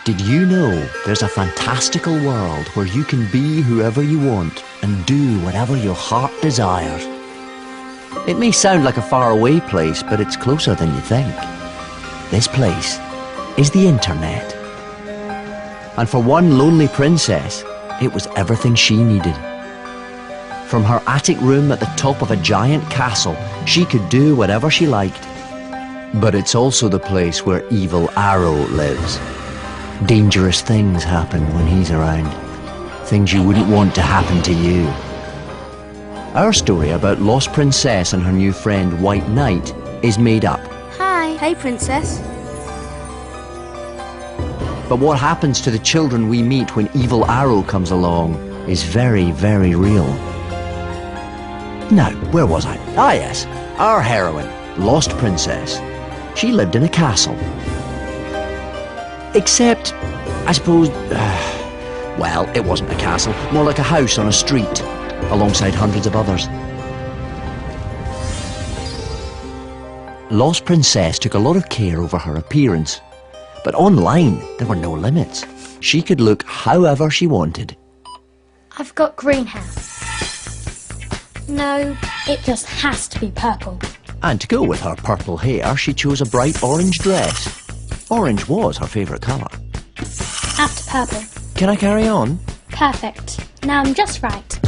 Did you know there's a fantastical world where you can be whoever you want and do whatever your heart desires? It may sound like a faraway place, but it's closer than you think. This place is the internet. And for one lonely princess, it was everything she needed. From her attic room at the top of a giant castle, she could do whatever she liked. But it's also the place where Evil Arrow lives. Dangerous things happen when he's around. Things you wouldn't want to happen to you. Our story about Lost Princess and her new friend White Knight is made up. Hi. Hey, Princess. But what happens to the children we meet when Evil Arrow comes along is very, very real. Now, where was I? Ah yes, our heroine, Lost Princess. She lived in a castle. Except, I suppose, well, it wasn't a castle, more like a house on a street, alongside hundreds of others. Lost Princess took a lot of care over her appearance, but online there were no limits. She could look however she wanted. I've got green hair. No, it just has to be purple. And to go with her purple hair, she chose a bright orange dress. Orange was her favourite colour. After purple. Can I carry on? Perfect. Now I'm just right.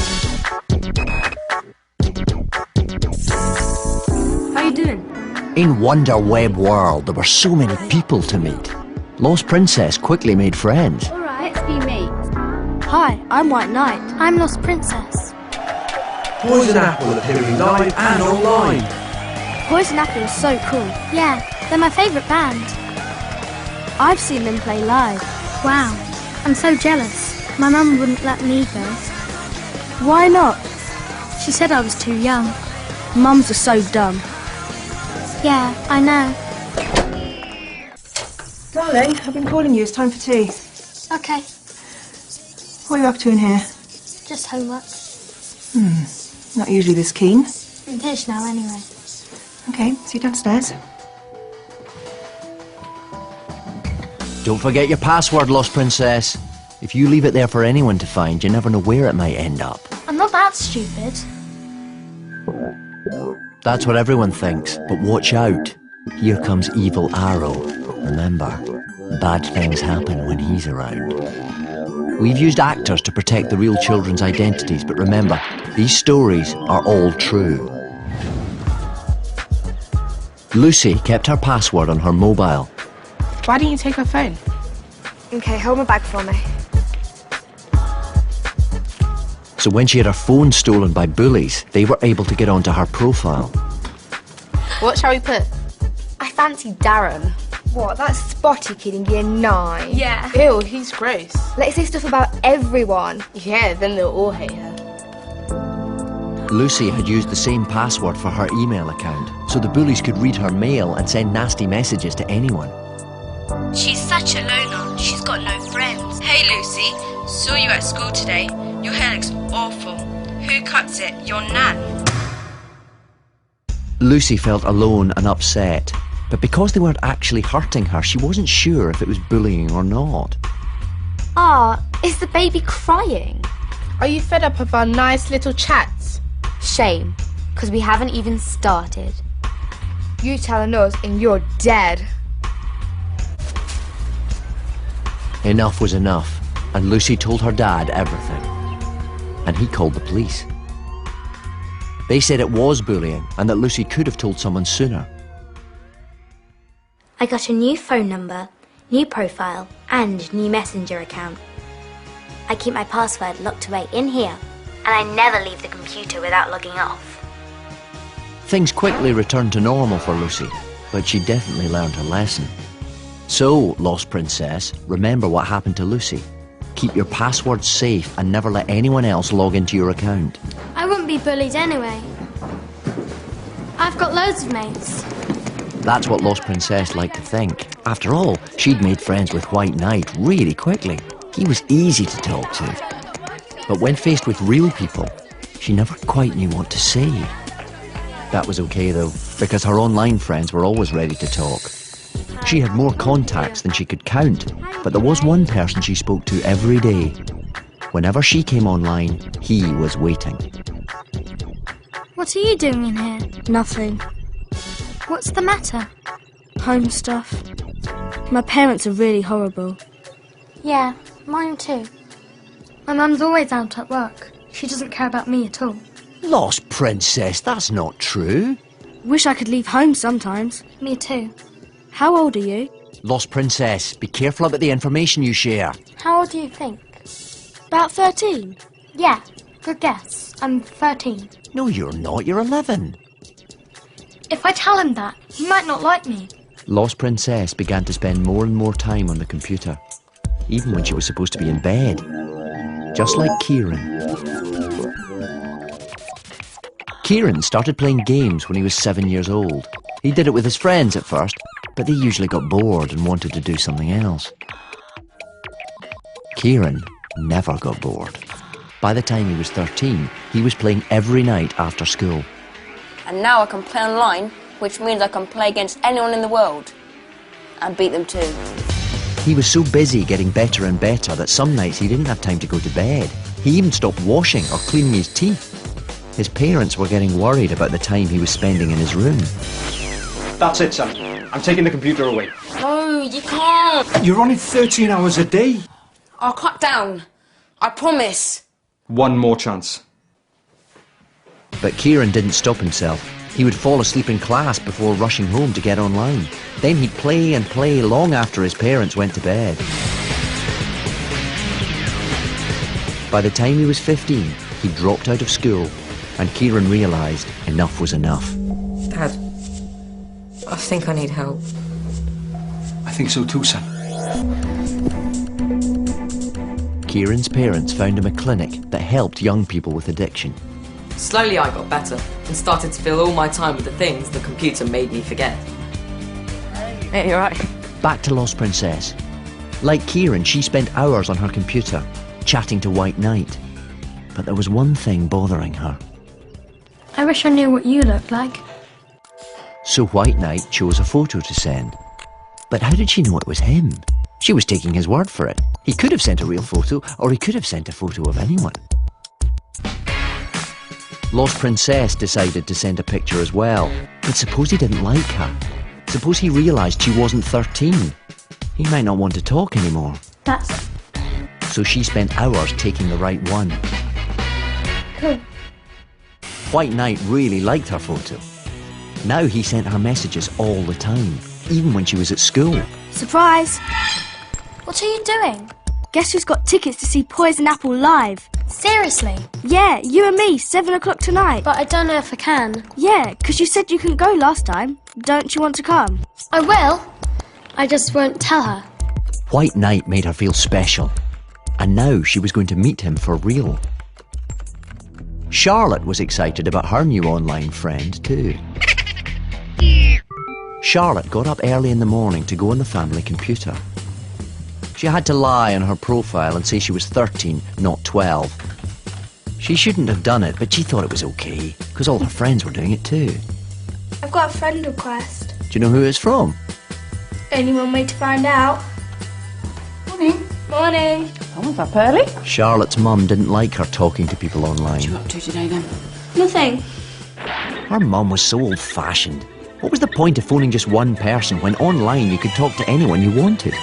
How you doing? In Wonder Web World, there were so many people to meet. Lost Princess quickly made friends. Alright, let's be me. Hi, I'm White Knight. I'm Lost Princess. Poison Apple appearing live and online. Poison Apple is so cool. Yeah, they're my favourite band. I've seen them play live. Wow, I'm so jealous. My mum wouldn't let me go. Why not? She said I was too young. Mums are so dumb. Yeah, I know. Darling, I've been calling you. It's time for tea. Okay, What are you up to in here? just homework. Not usually this keen. I'm finished now anyway. Okay, see you downstairs. Don't forget your password, Lost Princess. If you leave it there for anyone to find, you never know where it might end up. I'm not that stupid. That's what everyone thinks, but watch out. Here comes Evil Arrow. Remember, bad things happen when he's around. We've used actors to protect the real children's identities, but remember, these stories are all true. Lucy kept her password on her mobile. Why didn't you take her phone? Okay, hold my bag for me. So when she had her phone stolen by bullies, they were able to get onto her profile. What shall we put? I fancy Darren. What, that spotty kid in year 9? Yeah. Ew, he's gross. Let's say stuff about everyone. Yeah, then they'll all hate her. Lucy had used the same password for her email account, so the bullies could read her mail and send nasty messages to anyone. She's such a loner. She's got no friends. Hey, Lucy. Saw you at school today. Your hair looks awful. Who cuts it? Your nan. Lucy felt alone and upset, but because they weren't actually hurting her, she wasn't sure if it was bullying or not. Ah, is the baby crying? Are you fed up of our nice little chats? Shame, because we haven't even started. You telling us and you're dead. Enough was enough, and Lucy told her dad everything. And he called the police. They said it was bullying and that Lucy could have told someone sooner. I got a new phone number, new profile, and new messenger account. I keep my password locked away in here, and I never leave the computer without logging off. Things quickly returned to normal for Lucy, but she definitely learned her lesson. So, Lost Princess, remember what happened to Lucy. Keep your passwords safe and never let anyone else log into your account. I wouldn't be bullied anyway. I've got loads of mates. That's what Lost Princess liked to think. After all, she'd made friends with White Knight really quickly. He was easy to talk to. But when faced with real people, she never quite knew what to say. That was okay though, because her online friends were always ready to talk. She had more contacts than she could count, but there was one person she spoke to every day. Whenever she came online, he was waiting. What are you doing in here? Nothing. What's the matter? Home stuff. My parents are really horrible. Yeah, mine too. My mum's always out at work. She doesn't care about me at all. Lost Princess, that's not true. Wish I could leave home sometimes. Me too. How old are you? Lost Princess, be careful about the information you share. How old do you think? About 13. Yeah, good guess. I'm 13. No, you're not, you're 11. If I tell him that, he might not like me. Lost Princess began to spend more and more time on the computer, even when she was supposed to be in bed. Just like Kieran. Kieran started playing games when he was 7 years old. He did it with his friends at first, but they usually got bored and wanted to do something else. Kieran never got bored. By the time he was 13, he was playing every night after school. And now I can play online, which means I can play against anyone in the world. And beat them too. He was so busy getting better and better that some nights he didn't have time to go to bed. He even stopped washing or cleaning his teeth. His parents were getting worried about the time he was spending in his room. That's it, son. I'm taking the computer away. No, you can't. You're on it 13 hours a day. I'll cut down. I promise. One more chance. But Kieran didn't stop himself. He would fall asleep in class before rushing home to get online. Then he'd play and play long after his parents went to bed. By the time he was 15, he dropped out of school, and Kieran realised enough was enough. Dad, I think I need help. I think so too, son. Kieran's parents found him a clinic that helped young people with addiction. Slowly I got better and started to fill all my time with the things the computer made me forget. Hey, you're right. Back to Lost Princess. Like Kieran, she spent hours on her computer, chatting to White Knight. But there was one thing bothering her. I wish I knew what you look like. So White Knight chose a photo to send. But how did she know it was him? She was taking his word for it. He could have sent a real photo, or he could have sent a photo of anyone. Lost Princess decided to send a picture as well. But suppose he didn't like her? Suppose he realised she wasn't 13? He might not want to talk anymore. That's it. So she spent hours taking the right one. White Knight really liked her photo. Now he sent her messages all the time, even when she was at school. Surprise! What are you doing? Guess who's got tickets to see Poison Apple live? Seriously? Yeah, you and me, 7 o'clock tonight. But I don't know if I can. Yeah, 'cause you said you couldn't go last time. Don't you want to come? I will. I just won't tell her. White Knight made her feel special. And now she was going to meet him for real. Charlotte was excited about her new online friend too. Charlotte got up early in the morning to go on the family computer. She had to lie on her profile and say she was 13, not 12. She shouldn't have done it, but she thought it was okay, because all her friends were doing it too. I've got a friend request. Do you know who it's from? Only one way to find out. Morning. Morning. Oh, is up early? Charlotte's mum didn't like her talking to people online. What are you up to today then? Nothing. Her mum was so old-fashioned. What was the point of phoning just one person when online you could talk to anyone you wanted?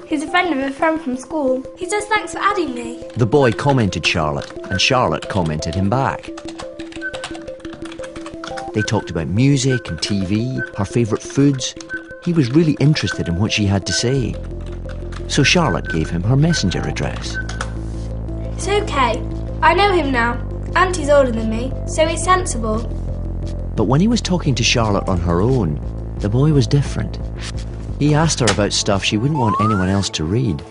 He's a friend of a friend from school. He says thanks for adding me. The boy commented Charlotte, and Charlotte commented him back. They talked about music and TV, her favourite foods. He was really interested in what she had to say. So Charlotte gave him her messenger address. It's okay. I know him now. And he's older than me, so he's sensible. But when he was talking to Charlotte on her own, the boy was different. He asked her about stuff she wouldn't want anyone else to read.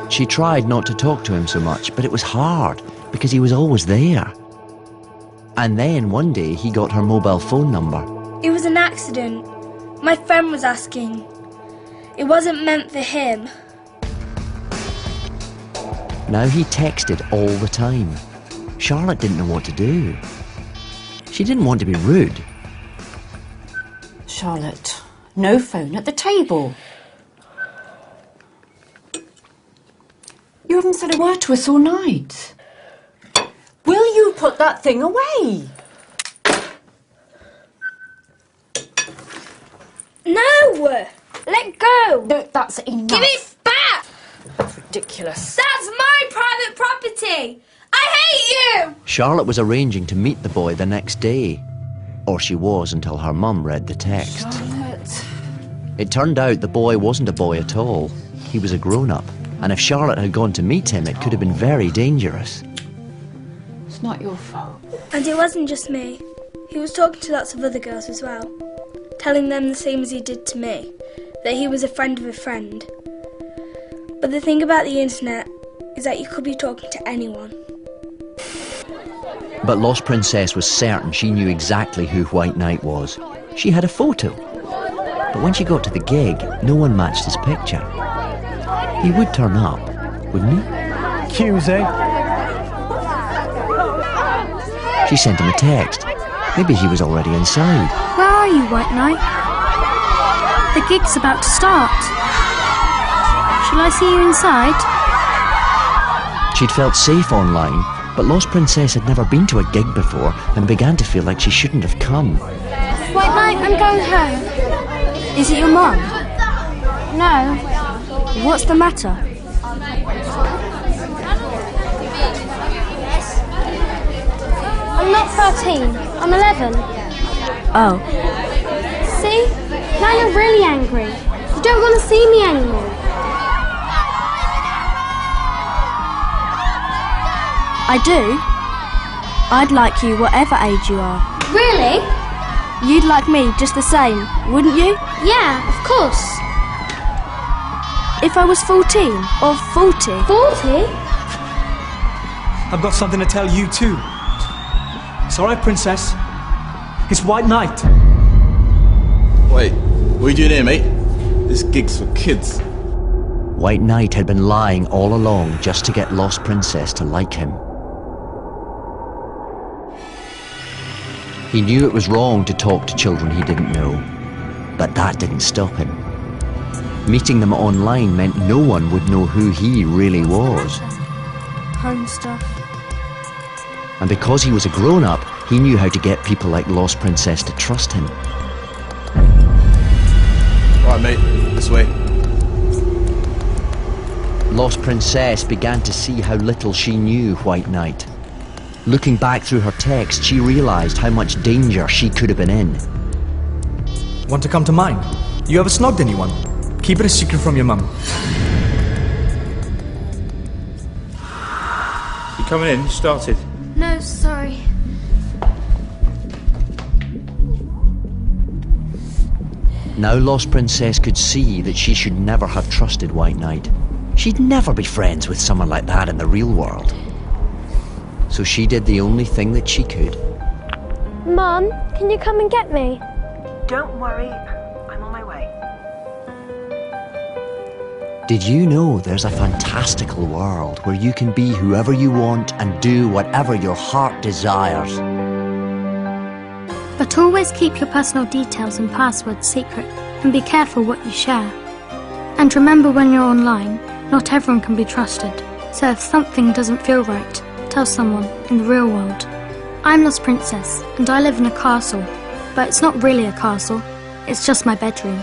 She tried not to talk to him so much, but it was hard, because he was always there. And then one day he got her mobile phone number. It was an accident. My friend was asking. It wasn't meant for him. Now he texted all the time. Charlotte didn't know what to do. She didn't want to be rude, Charlotte. No phone at the table. You haven't said a word to us all night. Will you put that thing away? No! Let go! No, that's enough. Give it back! That's ridiculous. That's my private property! I hate you! Charlotte was arranging to meet the boy the next day. Or she was until her mum read the text. Charlotte. It turned out the boy wasn't a boy at all. He was a grown-up. And if Charlotte had gone to meet him, it could have been very dangerous. It's not your fault. And it wasn't just me. He was talking to lots of other girls as well, telling them the same as he did to me, that he was a friend of a friend. But the thing about the internet is that you could be talking to anyone. But Lost Princess was certain she knew exactly who White Knight was. She had a photo. But when she got to the gig, no one matched his picture. He would turn up, wouldn't he? Cues, eh? She sent him a text. Maybe he was already inside. Where are you, White Knight? The gig's about to start. Shall I see you inside? She'd felt safe online, but Lost Princess had never been to a gig before and began to feel like she shouldn't have come. White Knight, I'm going home. Is it your mum? No. What's the matter? I'm not 13. I'm 11. Oh. See? Now you're really angry. You don't want to see me anymore. I do. I'd like you whatever age you are. Really? You'd like me just the same, wouldn't you? Yeah, of course. If I was 14 or 40. 40? I've got something to tell you too. It's alright, Princess. It's White Knight. Wait, what are you doing here, mate? This gig's for kids. White Knight had been lying all along just to get Lost Princess to like him. He knew it was wrong to talk to children he didn't know, but that didn't stop him. Meeting them online meant no one would know who he really was. Home stuff. And because he was a grown-up, he knew how to get people like Lost Princess to trust him. Right, mate, this way. Lost Princess began to see how little she knew White Knight. Looking back through her text, she realised how much danger she could have been in. Want to come to mine? You ever snogged anyone? Keep it a secret from your mum. You coming in? You started. No, sorry. Now Lost Princess could see that she should never have trusted White Knight. She'd never be friends with someone like that in the real world. So she did the only thing that she could. Mum, can you come and get me? Don't worry, I'm on my way. Did you know there's a fantastical world where you can be whoever you want and do whatever your heart desires? But always keep your personal details and passwords secret and be careful what you share. And remember, when you're online, not everyone can be trusted. So if something doesn't feel right, tell someone in the real world. I'm Lost Princess and I live in a castle, but it's not really a castle, it's just my bedroom.